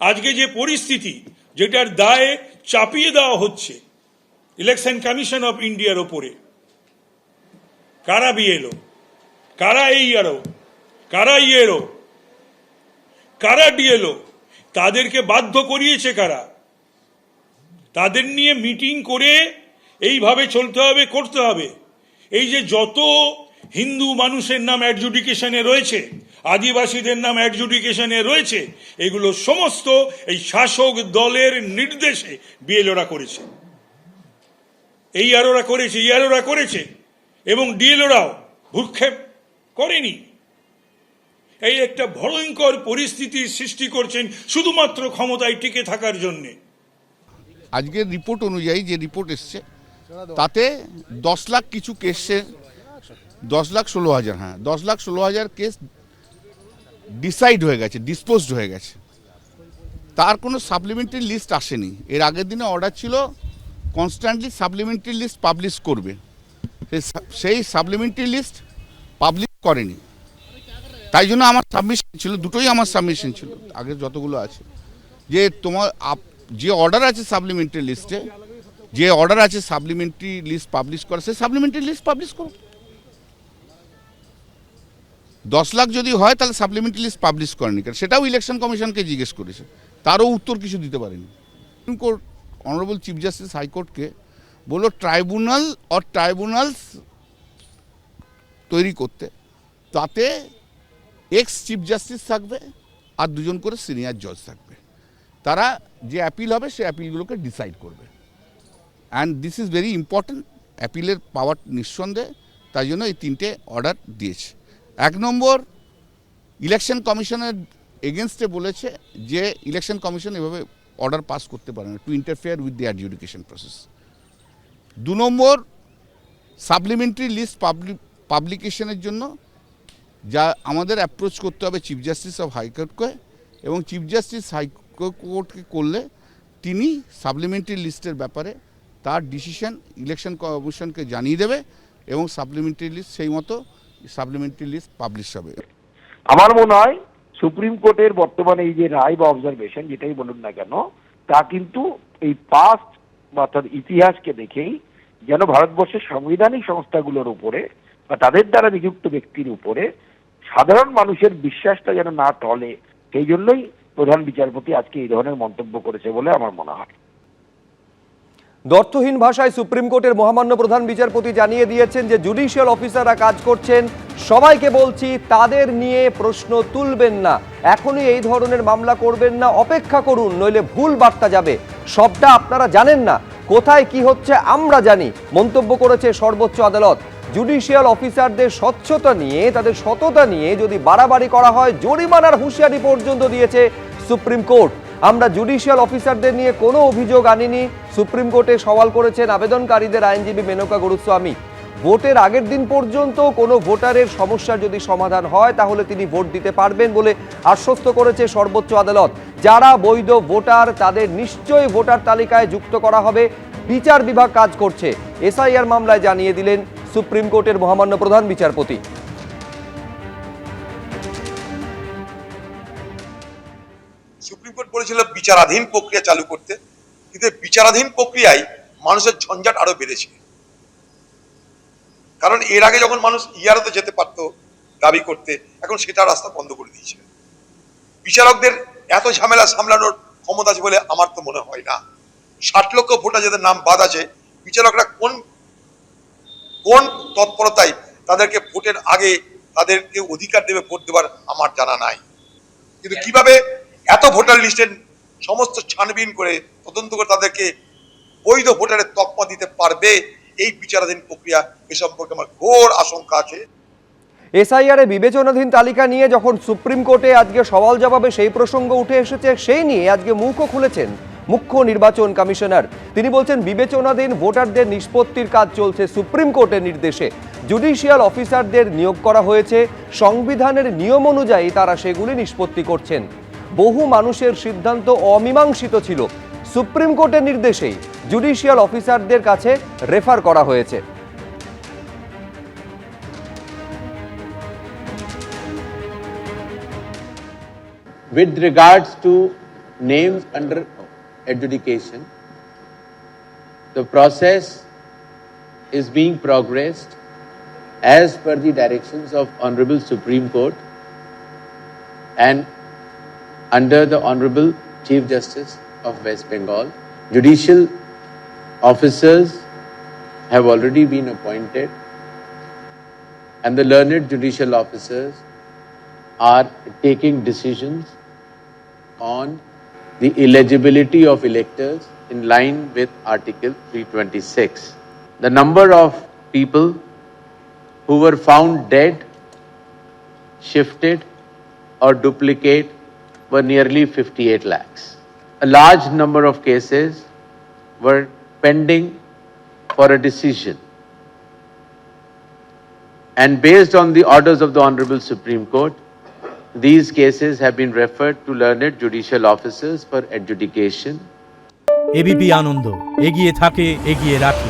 আজকে যে পরিস্থিতি, যেটার দায়ে চাপিয়ে দেওয়া হচ্ছে ইলেকশন কমিশন অফ ইন্ডিয়ার ওপরে, কারা বিএলও, কারা এইআরও, কারা ইএরও, কারা ডিএলও, তাদেরকে বাধ্য করিয়েছে কারা? তাদের নিয়ে মিটিং করে এইভাবে চলতে হবে, করতে হবে। এই যে যত হিন্দু মানুষের নাম অ্যাডজুডিকেশনে রয়েছে, আদিবাসীদের নাম অ্যাডজুডিকেশনে রয়েছে, এগুলো সমস্ত এই শাসক দলের নির্দেশে বিএলওরা করেছে, এইআরওরা করেছে, ইআরওরা করেছে, এবং ডিএলওরাও ভূক্ষেপ করেনি। এই একটা ভয়ঙ্কর পরিস্থিতির সৃষ্টি করছেন শুধুমাত্র ক্ষমতায় টিকে থাকার জন্যে। আজকের রিপোর্ট অনুযায়ী যে রিপোর্ট এসছে তাতে 10 লাখ কিছু কেসের 10,16,000, হ্যাঁ 10,16,000 কেস ডিসাইড হয়ে গেছে, ডিসপোজড হয়ে গেছে। তার কোনো সাপ্লিমেন্টারি লিস্ট আসেনি। এর আগের দিনে অর্ডার ছিল কনস্ট্যান্টলি সাপ্লিমেন্টারি লিস্ট পাবলিশ করবে, সেই সাপ্লিমেন্টারি লিস্ট পাবলিশ করেনি। তাই জন্য আমার সাবমিশন ছিল, দুটোই আমার সাবমিশন ছিল আগের যতগুলো আছে, যে তোমার যে অর্ডার আছে সাপ্লিমেন্টারি লিস্টে, যে অর্ডার আছে সাপ্লিমেন্টারি লিস্ট পাবলিশ করা, সেই সাপ্লিমেন্টারি লিস্ট পাবলিশ করো। 10 লাখ যদি হয় তাহলে সাপ্লিমেন্টারি লিস্ট পাবলিশ করেনি, কারণ সেটাও ইলেকশন কমিশনকে জিজ্ঞেস করেছে, তারও উত্তর কিছু দিতে পারেনি। Supreme court honourable chief justice হাইকোর্টকে বলল ট্রাইব্যুনাল অর ট্রাইব্যুনালস তৈরি করতে, তাতে এক্স চিফ জাস্টিস থাকবে আর 2জন করে সিনিয়র জজ থাকবে। তারা যে অ্যাপিল হবে সেই অ্যাপিলগুলোকে ডিসাইড করবে। And this is very important, অ্যাপিলের পাওয়ার নিঃসন্দেহে, তাই জন্য এই 3টে অর্ডার দিয়েছে। 1 নম্বর, ইলেকশন কমিশনের এগেনস্টে বলেছে যে ইলেকশন কমিশন এভাবে অর্ডার পাস করতে পারে না, to interfere with the adjudication process. 2 number, supplementary list পাবলিকেশনের জন্য যা আমাদের অ্যাপ্রোচ করতে হবে চিফ জাস্টিস অফ হাইকোর্টকে, এবং চিফ জাস্টিস হাইকোর্টকে করলে তিনি সাপ্লিমেন্টারি লিস্টের ব্যাপারে তার ডিসিশন ইলেকশন কমিশনকে জানিয়ে দেবে, এবং সাপ্লিমেন্টারি লিস্ট সেই মতো সাপ্লিমেন্টারি লিস্ট পাবলিশ হবে। আমার মনে হয় সুপ্রিম কোর্টের বর্তমানে এই যে রায় বা অবজারভেশন যেটাই বলুন না কেন, তা কিন্তু এই পাস্ট অর্থাৎ ইতিহাসকে দেখেই যেন ভারতবর্ষের সাংবিধানিক সংস্থাগুলোর উপরে বা তাদের দ্বারা নিযুক্ত ব্যক্তির উপরে সাধারণ মানুষের বিশ্বাসটা যেন না টলে, সেই জন্যই প্রধান বিচারপতি আজকে এই ধরনের মন্তব্য করেছে বলে আমার মনে হয়। দ্ব্যর্থহীন ভাষায় সুপ্রিম কোর্টের মহামান্য প্রধান বিচারপতি জানিয়ে দিয়েছেন যে জুডিশিয়াল অফিসাররা কাজ করছেন, সবাইকে বলছি তাদের নিয়ে প্রশ্ন তুলবেন না, এখনই এই ধরনের মামলা করবেন না, অপেক্ষা করুন, নইলে ভুল বার্তা যাবে। সবটা আপনারা জানেন না, কোথায় কি হচ্ছে আমরা জানি, মন্তব্য করেছে সর্বোচ্চ আদালত। জুডিশিয়াল অফিসারদের স্বচ্ছতা নিয়ে, তাদের সততা নিয়ে যদি বাড়াবাড়ি করা হয়, জরিমানার হুঁশিয়ারি পর্যন্ত দিয়েছে সুপ্রিম কোর্ট। আমরা জুডিশিয়াল অফিসারদের নিয়ে কোনো অভিযোগ আনিনি, সুপ্রিম কোর্টে সওয়াল করেছেন আবেদনকারীদের আইনজীবী মেনকা গুরুস্বামী। ভোটের আগের দিন পর্যন্ত কোনো ভোটারের সমস্যার যদি সমাধান হয় তাহলে তিনি ভোট দিতে পারবেন বলে আশ্বস্ত করেছে সর্বোচ্চ আদালত। যারা বৈধ ভোটার তাদের নিশ্চয়ই ভোটার তালিকায় যুক্ত করা হবে, বিচার বিভাগ কাজ করছে, এসআইআর মামলায় জানিয়ে দিলেন সুপ্রিম কোর্টের মহামান্য প্রধান বিচারপতি। সুপ্রিম কোর্ট বলেছিল বিচারাধীন প্রক্রিয়া চালু করতে, কিন্তু বিচারাধীন প্রক্রিয়ায় মানুষের ঝঞ্ঝাট আরো বেড়েছে। কারণ এর আগে যখন মানুষ ইয়ারতে যেতে পারতো দাবি করতে, এখন সেটা রাস্তা বন্ধ করে দিয়েছে। বিচারকদের এত ঝামেলা সামলানোর ক্ষমতা আছে বলে আমার তো মনে হয় না। 60 লক্ষ ভোটার যাদের নাম বাদ আছে, বিচারকরা কোন কোন তৎপরতায় তাদেরকে ভোটের আগে তাদেরকে অধিকার দেবে ভোট দেওয়ার আমার জানা নাই। কিন্তু কিভাবে এত ভোটার লিস্টের সমস্ত ছানবিন করে তদন্ত করে তাদেরকে বৈধ ভোটারের তকমা দিতে পারবে এই বিচারাধীন প্রক্রিয়া, এ সম্পর্কে আমার ঘোর আশঙ্কা আছে। এসআইআর এ বিবেচনাধীন তালিকা নিয়ে যখন সুপ্রিম কোর্টে আজকে সওয়াল জবাবে সেই প্রসঙ্গ উঠে এসেছে, সেই নিয়ে আজকে মুখও খুলেছেন মুখ্য নির্বাচন কমিশনার। তিনি বলছেন বিবেচনাধীন ভোটারদের নিষ্পত্তির কাজ চলছে সুপ্রিম কোর্টের নির্দেশে, জুডিশিয়াল অফিসারদের নিয়োগ করা হয়েছে, সংবিধানের নিয়ম অনুযায়ী তারা সেগুলি নিষ্পত্তি করছেন। বহু মানুষের সিদ্ধান্ত অমীমাংসিত ছিল, সুপ্রিম কোর্টের নির্দেশেই জুডিশিয়াল অফিসারদের কাছে রেফার করা হয়েছে। With regards to names under adjudication. The process is being progressed as per the directions of Honorable Supreme Court and under the Honorable Chief Justice of West Bengal. Judicial officers have already been appointed, and the learned judicial officers are taking decisions on the eligibility of electors in line with Article 326. The number of people who were found dead, shifted, or duplicate were nearly 58 lakhs. A large number of cases were pending for a decision. And based on the orders of the Honorable Supreme Court, these cases have been referred to learned judicial officers for adjudication. ABP Ananda, এগিয়ে থাকে, এগিয়ে রাখে।